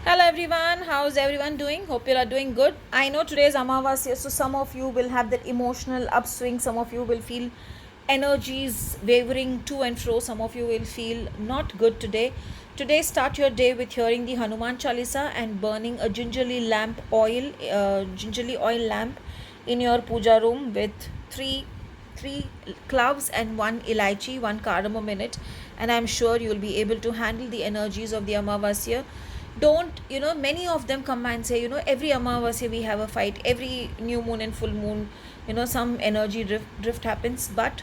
Hello everyone, how's everyone doing? Hope you are doing good. I know today is Amavasya, so some of you will have that emotional upswing, some of you will feel energies wavering to and fro, some of you will feel not good today. Today, start your day with hearing the Hanuman Chalisa and burning a gingerly oil lamp in your puja room with three cloves and one elaichi, one cardamom in it, and I'm sure you'll be able to handle the energies of the Amavasya. Don't, many of them come and say, every Amavasya we have a fight, every new moon and full moon, some energy drift happens. But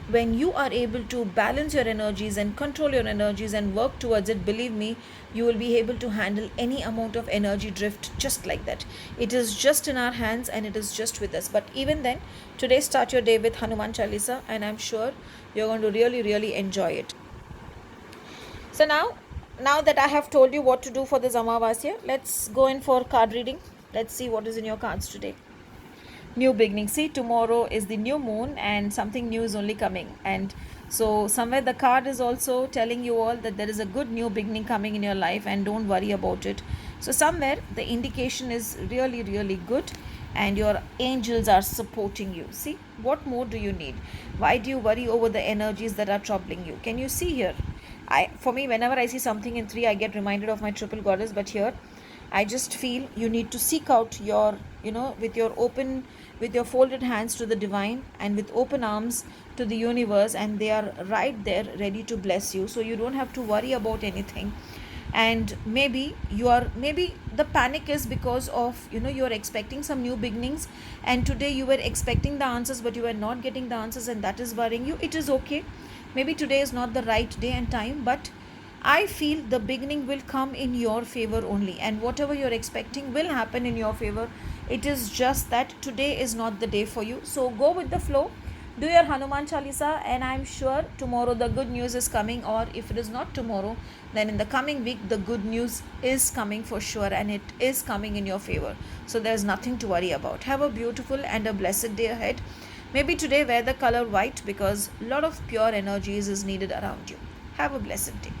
when you are able to balance your energies and control your energies and work towards it, believe me, you will be able to handle any amount of energy drift just like that. It is just in our hands and it is just with us. But even then, today start your day with Hanuman Chalisa, and I'm sure you're going to really enjoy it. So now that I have told you what to do for this Amavasya, let's go in for card reading. Let's see what is in your cards today. New beginning. See, tomorrow is the new moon and something new is only coming. And so somewhere the card is also telling you all that there is a good new beginning coming in your life and don't worry about it. So somewhere the indication is really good and your angels are supporting you. See, what more do you need? Why do you worry over the energies that are troubling you? Can you see here? For me, whenever I see something in 3, I get reminded of my triple goddess. But here I just feel you need to seek out your, with your folded hands to the divine and with open arms to the universe, and they are right there ready to bless you. So you don't have to worry about anything. And maybe the panic is because of, you're expecting some new beginnings, and today you were expecting the answers but you were not getting the answers, and that is worrying you. It is okay. Maybe today is not the right day and time, but I feel the beginning will come in your favor only, and whatever you're expecting will happen in your favor. It is just that today is not the day for you. So go with the flow, do your Hanuman Chalisa, and I'm sure tomorrow the good news is coming, or if it is not tomorrow, then in the coming week, the good news is coming for sure, and it is coming in your favor. So there's nothing to worry about. Have a beautiful and a blessed day ahead. Maybe today wear the color white because a lot of pure energies is needed around you. Have a blessed day.